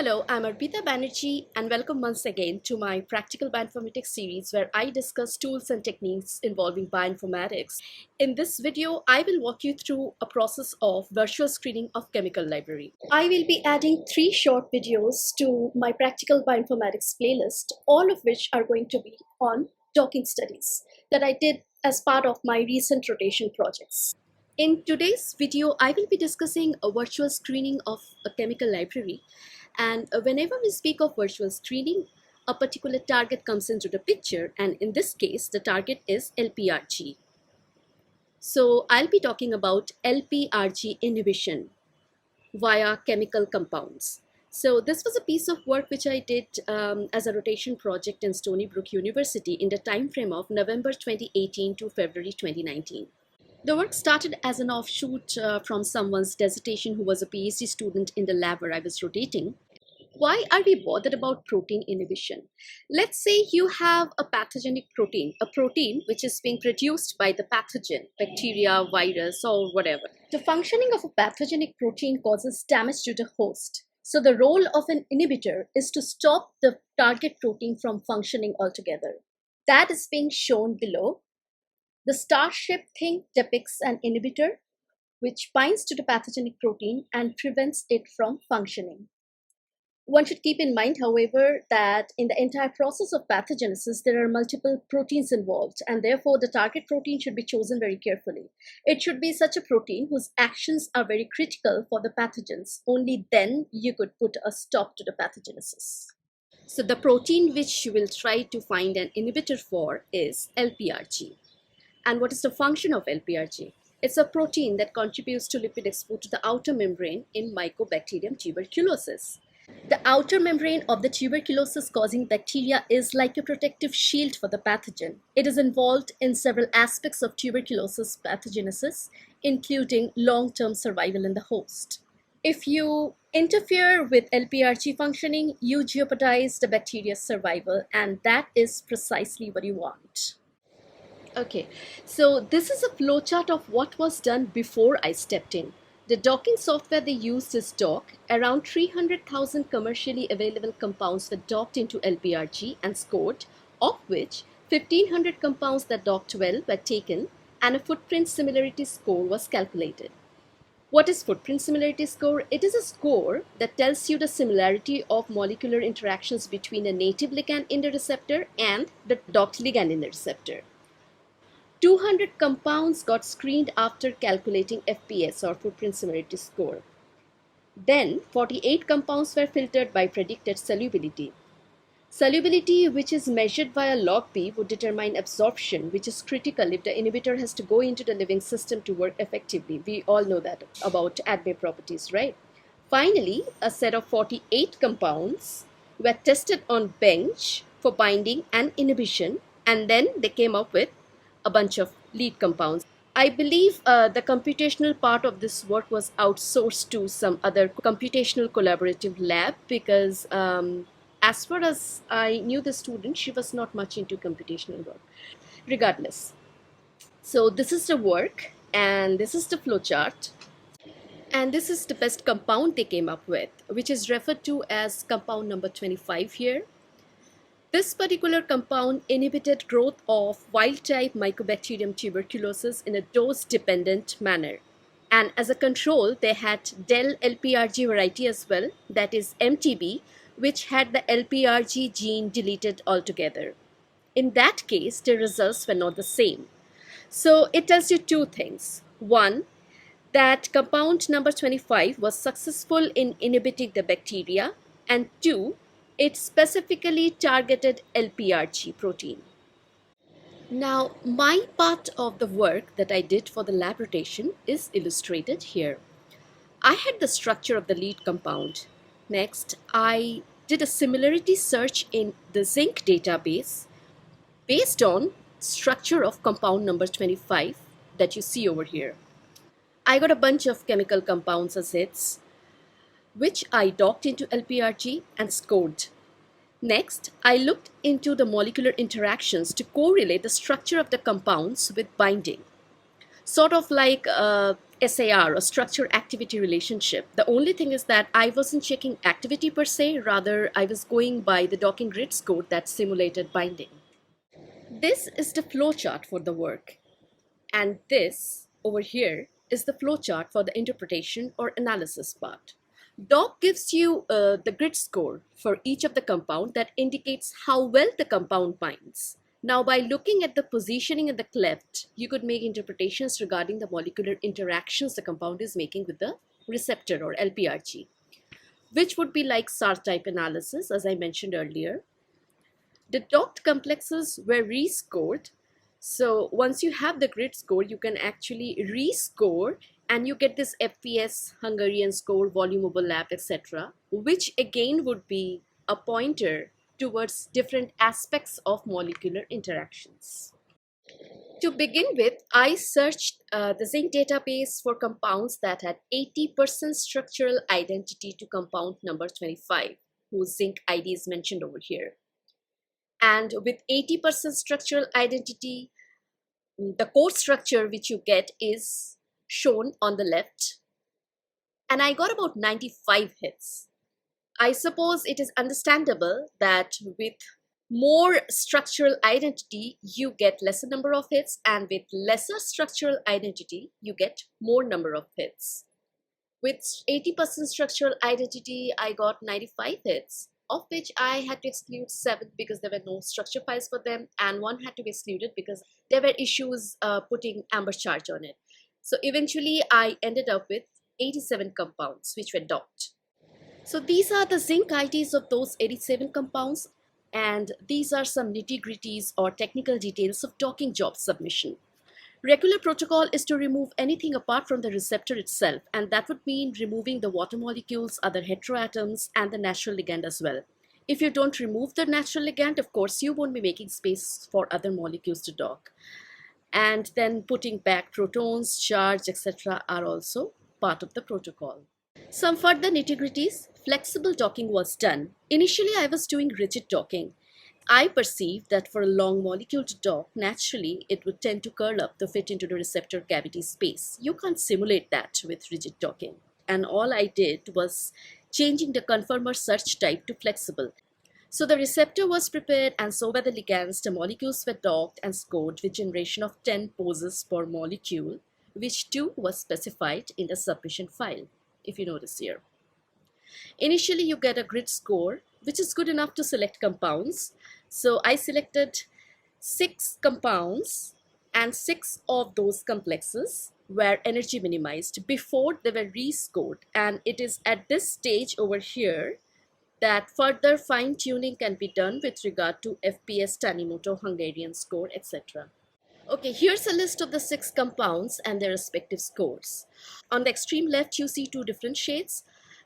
Hello, I'm Arpita Banerjee and welcome once again to my Practical Bioinformatics series where I discuss tools and techniques involving bioinformatics. In this video, I will walk you through a process of virtual screening of chemical library. I will be adding 3 short videos to my Practical Bioinformatics playlist, all of which are going to be on docking studies that I did as part of my recent rotation projects. In today's video, I will be discussing a virtual screening of a chemical library. And whenever we speak of virtual screening, a particular target comes into the picture. And in this case, the target is LprG. So I'll be talking about LprG inhibition via chemical compounds. So this was a piece of work which I did as a rotation project in Stony Brook University in the time frame of November 2018 to February 2019. The work started as an offshoot from someone's dissertation who was a PhD student in the lab where I was rotating. Why are we bothered about protein inhibition? Let's say you have a pathogenic protein, a protein which is being produced by the pathogen, bacteria, virus, or whatever. The functioning of a pathogenic protein causes damage to the host. So the role of an inhibitor is to stop the target protein from functioning altogether. That is being shown below. The star-shaped thing depicts an inhibitor which binds to the pathogenic protein and prevents it from functioning. One should keep in mind, however, that in the entire process of pathogenesis, there are multiple proteins involved, and therefore the target protein should be chosen very carefully. It should be such a protein whose actions are very critical for the pathogens. Only then you could put a stop to the pathogenesis. So the protein which you will try to find an inhibitor for is LprG. And what is the function of LprG? It's a protein that contributes to lipid export to the outer membrane in Mycobacterium tuberculosis. The outer membrane of the tuberculosis causing bacteria is like a protective shield for the pathogen. It is involved in several aspects of tuberculosis pathogenesis, including long-term survival in the host. If you interfere with LprG functioning, you jeopardize the bacteria's survival, and that is precisely what you want. Okay, so this is a flowchart of what was done before I stepped in. The docking software they used is Dock. Around 300,000 commercially available compounds were docked into LprG and scored, of which 1,500 compounds that docked well were taken, and a footprint similarity score was calculated. What is footprint similarity score? It is a score that tells you the similarity of molecular interactions between a native ligand in the receptor and the docked ligand in the receptor. 200 compounds got screened after calculating FPS or footprint similarity score. Then 48 compounds were filtered by predicted solubility. Solubility, which is measured via log P, would determine absorption, which is critical if the inhibitor has to go into the living system to work effectively. We all know that about ADME properties, right? Finally, a set of 48 compounds were tested on bench for binding and inhibition, and then they came up with a bunch of lead compounds. I believe the computational part of this work was outsourced to some other computational collaborative lab because as far as I knew the student, she was not much into computational work. Regardless, so this is the work and this is the flowchart. And this is the best compound they came up with, which is referred to as compound number 25 here. This particular compound inhibited growth of wild-type Mycobacterium tuberculosis in a dose-dependent manner. And as a control, they had del LprG variety as well, that is MTB, which had the LprG gene deleted altogether. In that case, the results were not the same. So it tells you two things. One, that compound number 25 was successful in inhibiting the bacteria, and two, it specifically targeted LprG protein. Now, my part of the work that I did for the lab rotation is illustrated here. I had the structure of the lead compound. Next, I did a similarity search in the zinc database based on structure of compound number 25 that you see over here. I got a bunch of chemical compounds as hits, which I docked into LprG and scored. Next, I looked into the molecular interactions to correlate the structure of the compounds with binding. Sort of like SAR, or structure activity relationship. The only thing is that I wasn't checking activity per se, rather I was going by the docking grid score that simulated binding. This is the flowchart for the work, and this over here is the flowchart for the interpretation or analysis part. Doc gives you the grid score for each of the compound that indicates how well the compound binds. Now, by looking at the positioning in the cleft, you could make interpretations regarding the molecular interactions the compound is making with the receptor or LprG, which would be like SAR type analysis, as I mentioned earlier. The docked complexes were rescored. So once you have the grid score, you can actually rescore and you get this FPS, Hungarian score, volume overlap, etc., which again would be a pointer towards different aspects of molecular interactions. To begin with, I searched the zinc database for compounds that had 80% structural identity to compound number 25, whose zinc ID is mentioned over here. And with 80% structural identity, the core structure which you get is shown on the left. And I got about 95 hits. I suppose it is understandable that with more structural identity, you get lesser number of hits, and with lesser structural identity, you get more number of hits. With 80% structural identity, I got 95 hits, of which I had to exclude 7 because there were no structure files for them, and 1 had to be excluded because there were issues putting amber charge on it. So eventually I ended up with 87 compounds which were docked. So these are the zinc IDs of those 87 compounds, and these are some nitty-gritties or technical details of docking job submission. Regular protocol is to remove anything apart from the receptor itself, and that would mean removing the water molecules, other heteroatoms, and the natural ligand as well. If you don't remove the natural ligand, of course, you won't be making space for other molecules to dock. And then putting back protons, charge, etc. are also part of the protocol. Some further nitty-gritties. Flexible docking was done. Initially, I was doing rigid docking. I perceived that for a long molecule to dock, naturally it would tend to curl up to fit into the receptor cavity space. You can't simulate that with rigid docking. And all I did was changing the conformer search type to flexible. So the receptor was prepared, and so were the ligands. The molecules were docked and scored with generation of 10 poses per molecule, which too was specified in the submission file, if you notice here. Initially, you get a grid score, which is good enough to select compounds. So I selected 6 compounds, and 6 of those complexes were energy minimized before they were rescored. And it is at this stage over here that further fine-tuning can be done with regard to FPS, Tanimoto, Hungarian score, etc. Okay, here's a list of the 6 compounds and their respective scores. On the extreme left, you see 2 different shades.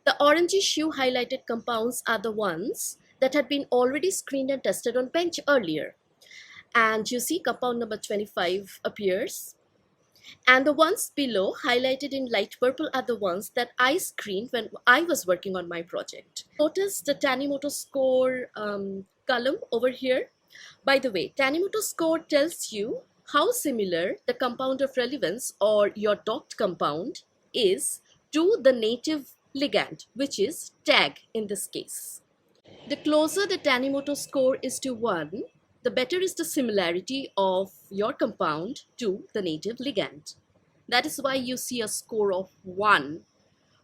The orangish hue highlighted compounds are the ones that had been already screened and tested on bench earlier. And you see compound number 25 appears. And the ones below, highlighted in light purple, are the ones that I screened when I was working on my project. Notice the Tanimoto score column over here. By the way, Tanimoto score tells you how similar the compound of relevance, or your docked compound, is to the native ligand, which is tag in this case. The closer the Tanimoto score is to 1, the better is the similarity of your compound to the native ligand. That is why you see a score of 1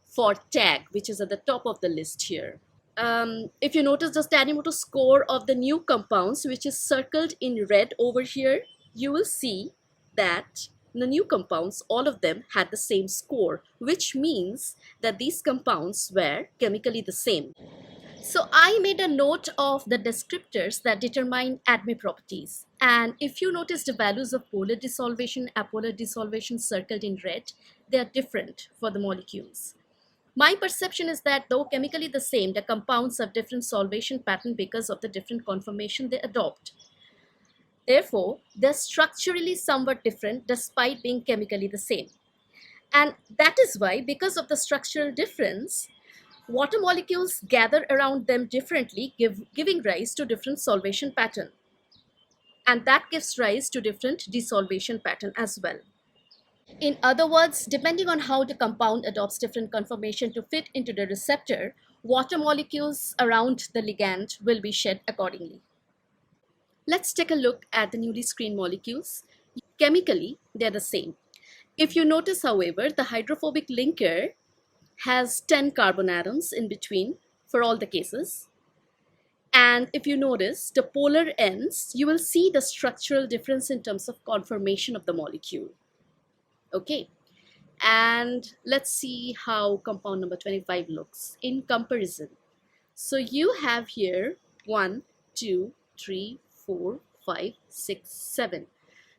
for tag, which is at the top of the list here. If you notice the Tanimoto score of the new compounds, which is circled in red over here, you will see that the new compounds, all of them had the same score, which means that these compounds were chemically the same. So I made a note of the descriptors that determine ADME properties. And if you notice the values of polar desolvation, apolar desolvation circled in red, they are different for the molecules. My perception is that though chemically the same, the compounds have different solvation pattern because of the different conformation they adopt. Therefore, they're structurally somewhat different despite being chemically the same. And that is why, because of the structural difference, water molecules gather around them differently, giving rise to different solvation pattern. And that gives rise to different desolvation pattern as well. In other words, depending on how the compound adopts different conformation to fit into the receptor, water molecules around the ligand will be shed accordingly. Let's take a look at the newly screened molecules. Chemically, they're the same. If you notice, however, the hydrophobic linker has 10 carbon atoms in between for all the cases. And if you notice the polar ends, you will see the structural difference in terms of conformation of the molecule. Okay, and let's see how compound number 25 looks in comparison. So you have here 1, 2, 3, 4, 5, 6, 7.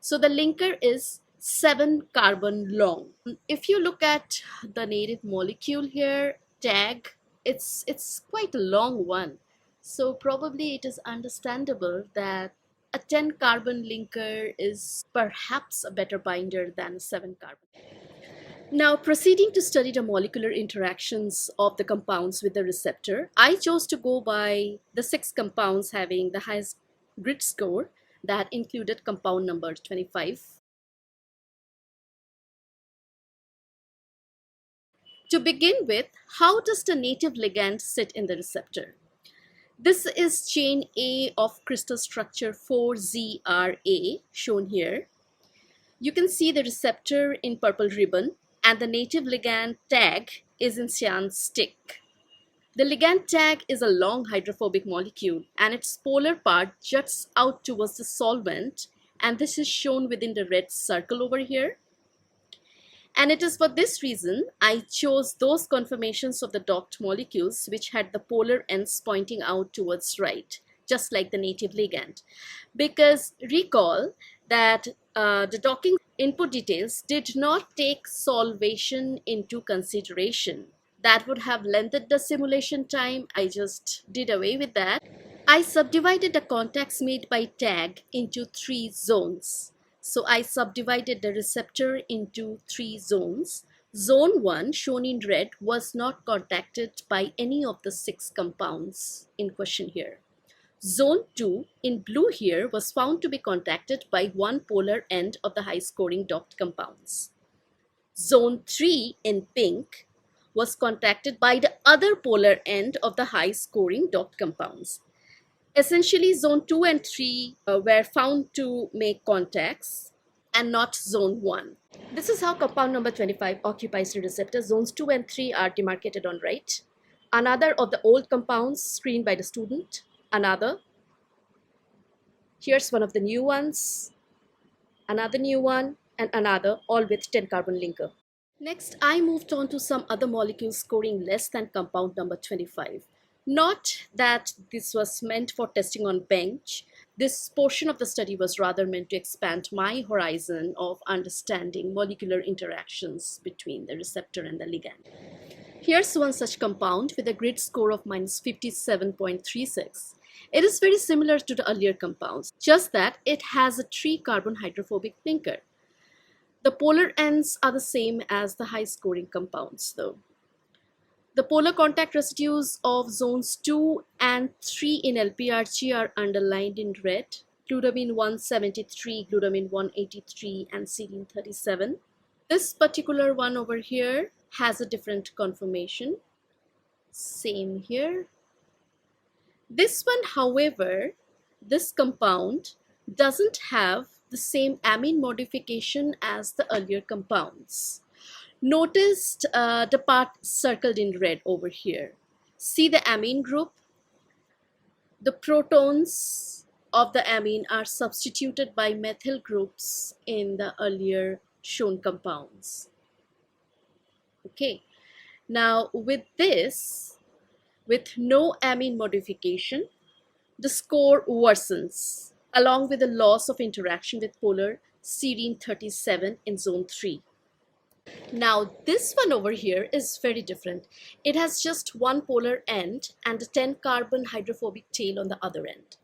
So the linker is 7 carbon long. If you look at the native molecule here, tag, it's quite a long one. So probably it is understandable that a 10 carbon linker is perhaps a better binder than a 7 carbon. Now, proceeding to study the molecular interactions of the compounds with the receptor, I chose to go by the 6 compounds having the highest grid score that included compound number 25. To begin with, how does the native ligand sit in the receptor? This is chain A of crystal structure 4ZRA shown here. You can see the receptor in purple ribbon and the native ligand tag is in cyan stick. The ligand tag is a long hydrophobic molecule and its polar part juts out towards the solvent, and this is shown within the red circle over here. And it is for this reason I chose those conformations of the docked molecules which had the polar ends pointing out towards right, just like the native ligand. Because recall that the docking input details did not take solvation into consideration. That would have lengthened the simulation time. I just did away with that. I subdivided the contacts made by tag into 3 zones. So I subdivided the receptor into 3 zones. Zone 1, shown in red, was not contacted by any of the 6 compounds in question here. Zone 2, in blue here, was found to be contacted by one polar end of the high-scoring docked compounds. Zone 3, in pink, was contacted by the other polar end of the high-scoring docked compounds. Essentially, zone 2 and 3 were found to make contacts and not zone 1. This is how compound number 25 occupies the receptor. Zones 2 and 3 are demarcated on right. Another of the old compounds screened by the student. Another. Here's one of the new ones. Another new one and another, all with 10 carbon linker. Next, I moved on to some other molecules scoring less than compound number 25. Not that this was meant for testing on bench. This portion of the study was rather meant to expand my horizon of understanding molecular interactions between the receptor and the ligand. Here's one such compound with a grid score of minus 57.36. It is very similar to the earlier compounds, just that it has a 3 carbon hydrophobic linker. The polar ends are the same as the high-scoring compounds, though. The polar contact residues of zones 2 and 3 in LprG are underlined in red. Glutamine 173, glutamine 183, and serine 37. This particular one over here has a different conformation. Same here. This one, however, this compound doesn't have the same amine modification as the earlier compounds. Notice the part circled in red over here. See the amine group? The protons of the amine are substituted by methyl groups in the earlier shown compounds. Okay, now with this, with no amine modification, the score worsens along with the loss of interaction with polar serine 37 in zone 3. Now this one over here is very different. It has just one polar end and a 10 carbon hydrophobic tail on the other end.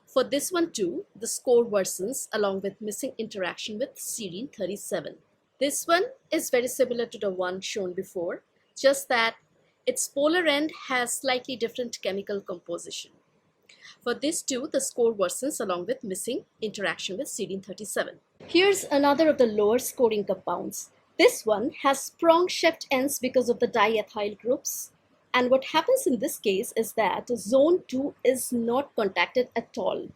For this one too, the score worsens along with missing interaction with serine 37. This one is very similar to the one shown before, just that its polar end has slightly different chemical composition. For this too, the score worsens along with missing interaction with serine 37. Here's another of the lower scoring compounds. This one has prong-shaped ends because of the diethyl groups. And what happens in this case is that zone 2 is not contacted at all,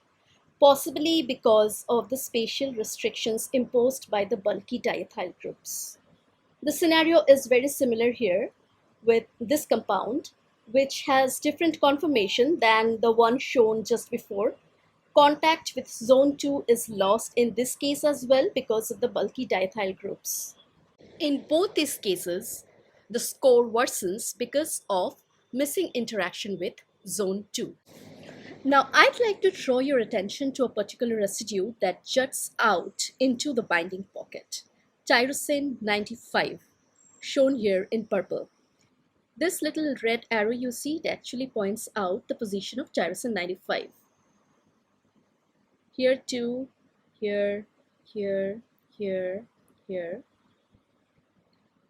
possibly because of the spatial restrictions imposed by the bulky diethyl groups. The scenario is very similar here with this compound, which has different conformation than the one shown just before. Contact with zone 2 is lost in this case as well because of the bulky diethyl groups. In both these cases, the score worsens because of missing interaction with zone 2. Now, I'd like to draw your attention to a particular residue that juts out into the binding pocket, tyrosine 95, shown here in purple. This little red arrow you see, it actually points out the position of tyrosine 95. Here too, here, here, here, here.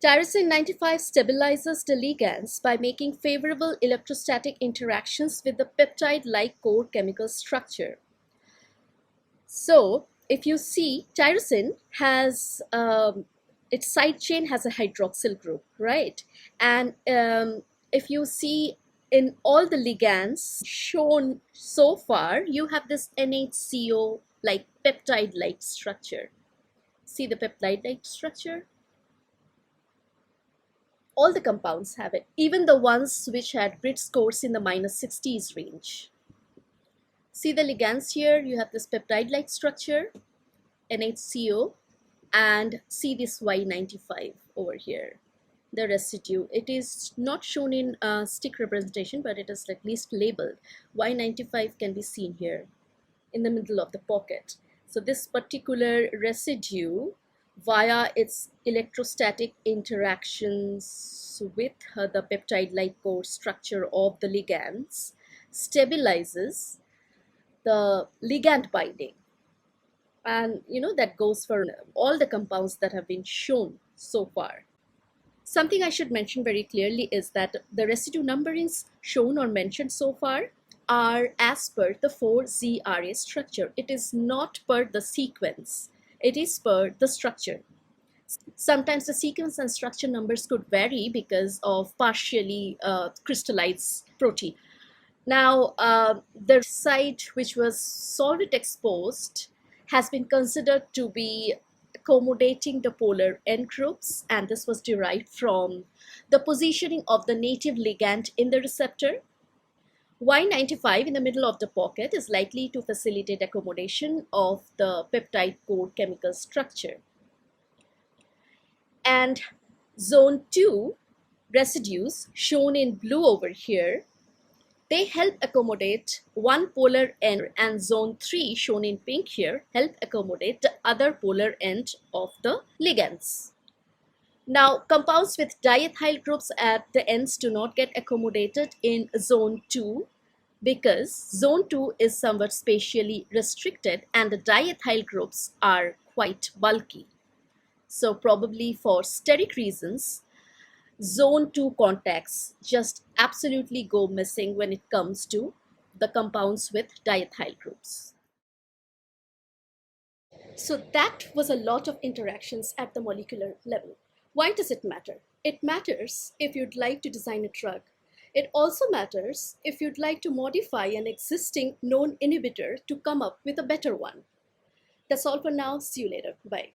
Tyrosine 95 stabilizes the ligands by making favorable electrostatic interactions with the peptide-like core chemical structure. So, if you see, tyrosine has its side chain has a hydroxyl group, right? And if you see in all the ligands shown so far, you have this NHCO like peptide-like structure. See the peptide-like structure? All the compounds have it, even the ones which had grid scores in the -60s range. See the ligands here, you have this peptide-like structure, NHCO, and see this Y95 over here, the residue. It is not shown in stick representation, but it is at least labeled. Y95 can be seen here in the middle of the pocket. So this particular residue, via its electrostatic interactions with the peptide-like core structure of the ligands, stabilizes the ligand binding. And that goes for all the compounds that have been shown so far. Something I should mention very clearly is that the residue numberings shown or mentioned so far are as per the 4ZRA structure. It is not per the sequence, it is per the structure. Sometimes the sequence and structure numbers could vary because of partially crystallized protein. Now, the site which was solvent exposed has been considered to be accommodating the polar end groups, and this was derived from the positioning of the native ligand in the receptor. Y95 in the middle of the pocket is likely to facilitate accommodation of the peptide core chemical structure. And zone 2 residues shown in blue over here, they help accommodate one polar end, and zone 3 shown in pink here help accommodate the other polar end of the ligands. Now, compounds with diethyl groups at the ends do not get accommodated in zone 2 because zone 2 is somewhat spatially restricted and the diethyl groups are quite bulky. So probably for steric reasons, zone 2 contacts just absolutely go missing when it comes to the compounds with diethyl groups. So that was a lot of interactions at the molecular level. Why does it matter? It matters if you'd like to design a drug. It also matters if you'd like to modify an existing known inhibitor to come up with a better one. That's all for now. See you later. Bye.